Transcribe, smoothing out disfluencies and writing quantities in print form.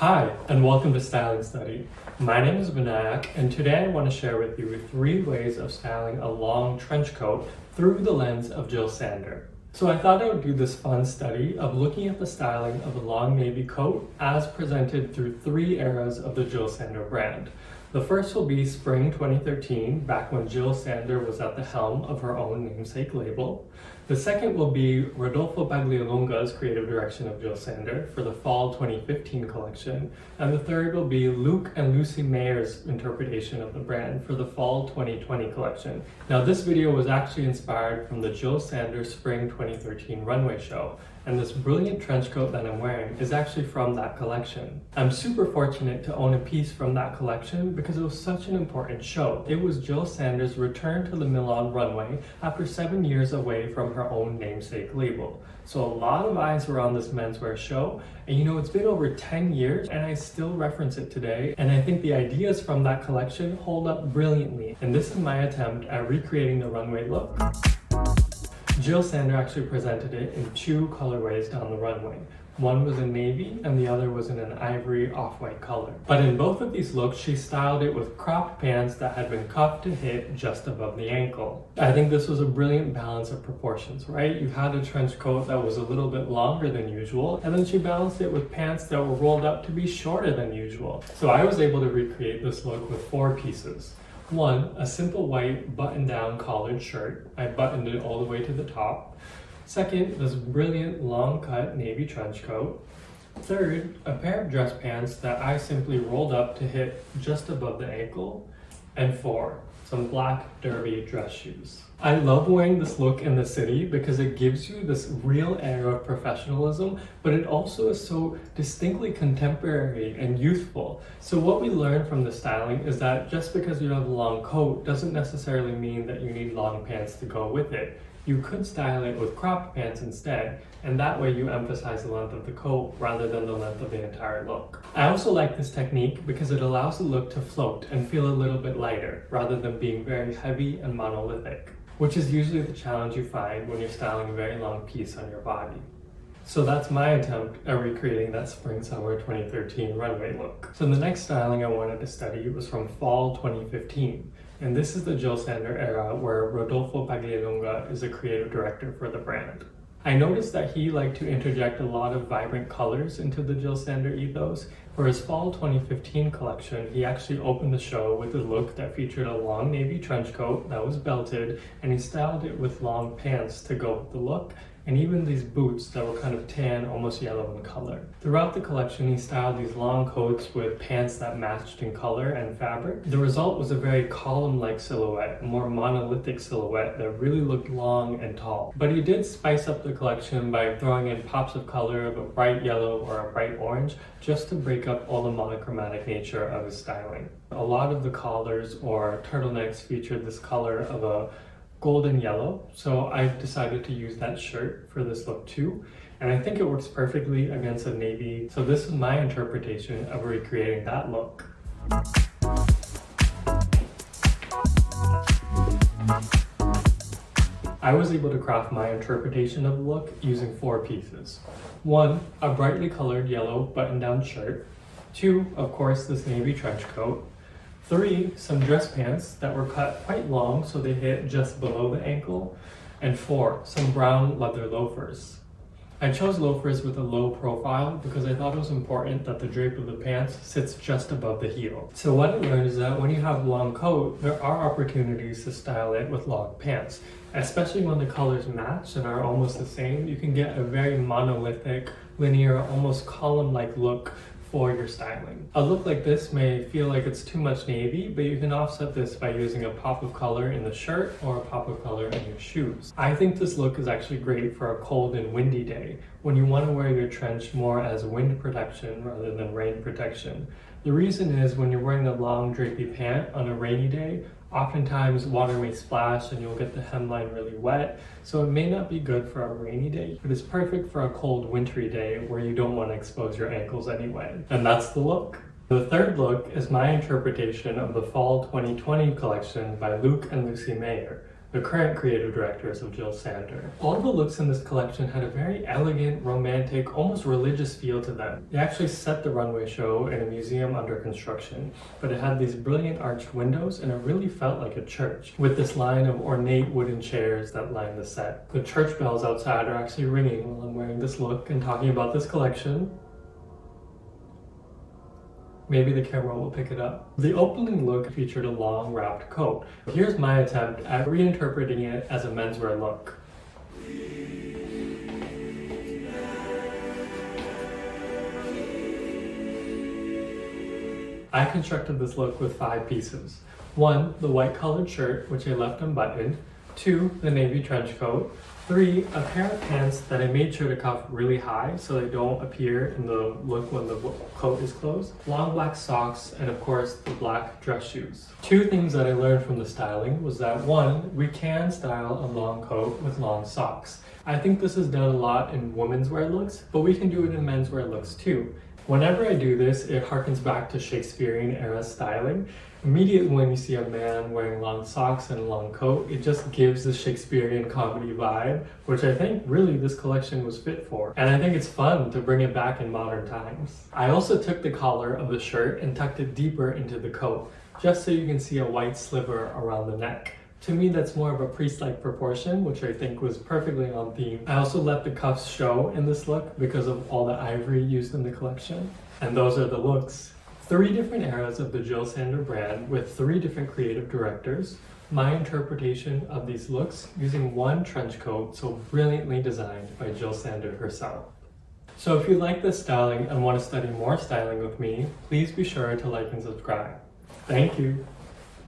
Hi, and welcome to Styling Study. My name is Vinayak, and today I want to share with you 3 ways of styling a long trench coat through the lens of Jil Sander. So I thought I would do this fun study of looking at the styling of a long navy coat as presented through 3 eras of the Jil Sander brand. The first will be spring 2013, back when Jil Sander was at the helm of her own namesake label. The second will be Rodolfo Paglialunga's creative direction of Jil Sander for the fall 2015 collection. And the third will be Luke and Lucie Meier's interpretation of the brand for the fall 2020 collection. Now this video was actually inspired from the Jil Sander spring 2013 runway show. And this brilliant trench coat that I'm wearing is actually from that collection. I'm super fortunate to own a piece from that collection because it was such an important show. It was Jil Sander's return to the Milan runway after 7 years away from her own namesake label. So a lot of eyes were on this menswear show, and you know, it's been over 10 years and I still reference it today, and I think the ideas from that collection hold up brilliantly. And this is my attempt at recreating the runway look. Jil Sander actually presented it in 2 colorways down the runway. One was in navy and the other was in an ivory off-white color. But in both of these looks, she styled it with cropped pants that had been cuffed to hit just above the ankle. I think this was a brilliant balance of proportions, right? You had a trench coat that was a little bit longer than usual, and then she balanced it with pants that were rolled up to be shorter than usual. So I was able to recreate this look with 4 pieces. 1, a simple white button-down collared shirt. I buttoned it all the way to the top. 2nd, this brilliant long-cut navy trench coat. 3rd, a pair of dress pants that I simply rolled up to hit just above the ankle. And 4, some black derby dress shoes. I love wearing this look in the city because it gives you this real air of professionalism, but it also is so distinctly contemporary and youthful. So what we learned from the styling is that just because you have a long coat doesn't necessarily mean that you need long pants to go with it. You could style it with cropped pants instead, and that way you emphasize the length of the coat rather than the length of the entire look. I also like this technique because it allows the look to float and feel a little bit lighter rather than being very heavy and monolithic, which is usually the challenge you find when you're styling a very long piece on your body. So that's my attempt at recreating that spring-summer 2013 runway look. So the next styling I wanted to study was from fall 2015. And this is the Jil Sander era where Rodolfo Paglialunga is a creative director for the brand. I noticed that he liked to interject a lot of vibrant colors into the Jil Sander ethos. For his fall 2015 collection, he actually opened the show with a look that featured a long navy trench coat that was belted, and he styled it with long pants to go with the look, and even these boots that were kind of tan, almost yellow in color. Throughout the collection, he styled these long coats with pants that matched in color and fabric. The result was a very column-like silhouette, a more monolithic silhouette that really looked long and tall. But he did spice up the collection by throwing in pops of color of a bright yellow or a bright orange, just to break up all the monochromatic nature of his styling. A lot of the collars or turtlenecks featured this color of a golden yellow, so I decided to use that shirt for this look too, and I think it works perfectly against a navy. So this is my interpretation of recreating that look. I was able to craft my interpretation of the look using 4 pieces. 1, a brightly colored yellow button-down shirt. 2, of course, this navy trench coat. 3, some dress pants that were cut quite long so they hit just below the ankle. And 4, some brown leather loafers. I chose loafers with a low profile because I thought it was important that the drape of the pants sits just above the heel. So what I learned is that when you have a long coat, there are opportunities to style it with long pants. Especially when the colors match and are almost the same, you can get a very monolithic, linear, almost column-like look for your styling. A look like this may feel like it's too much navy, but you can offset this by using a pop of color in the shirt or a pop of color in your shoes. I think this look is actually great for a cold and windy day, when you want to wear your trench more as wind protection rather than rain protection. The reason is when you're wearing a long drapey pant on a rainy day, oftentimes water may splash and you'll get the hemline really wet, so it may not be good for a rainy day, but it's perfect for a cold wintry day where you don't want to expose your ankles anyway. And that's the look. The third look is my interpretation of the fall 2020 collection by Luke and Lucie Meier. the current creative directors of Jil Sander. All the looks in this collection had a very elegant, romantic, almost religious feel to them. They actually set the runway show in a museum under construction, but it had these brilliant arched windows and it really felt like a church, with this line of ornate wooden chairs that line the set. The church bells outside are actually ringing while I'm wearing this look and talking about this collection. Maybe the camera will pick it up. The opening look featured a long wrapped coat. Here's my attempt at reinterpreting it as a menswear look. I constructed this look with 5 pieces. 1, the white collared shirt, which I left unbuttoned. 2, the navy trench coat. 3, a pair of pants that I made sure to cuff really high so they don't appear in the look when the coat is closed. Long black socks, and of course the black dress shoes. 2 things that I learned from the styling was that 1, we can style a long coat with long socks. I think this is done a lot in women's wear looks, but we can do it in menswear looks too. Whenever I do this, it harkens back to Shakespearean era styling. Immediately when you see a man wearing long socks and a long coat, it just gives the Shakespearean comedy vibe, which I think really this collection was fit for. And I think it's fun to bring it back in modern times. I also took the collar of the shirt and tucked it deeper into the coat, just so you can see a white sliver around the neck. To me, that's more of a priest-like proportion, which I think was perfectly on theme. I also let the cuffs show in this look because of all the ivory used in the collection. And those are the looks. 3 different eras of the Jil Sander brand with 3 different creative directors. My interpretation of these looks using 1 trench coat so brilliantly designed by Jil Sander herself. So if you like this styling and want to study more styling with me, please be sure to like and subscribe. Thank you.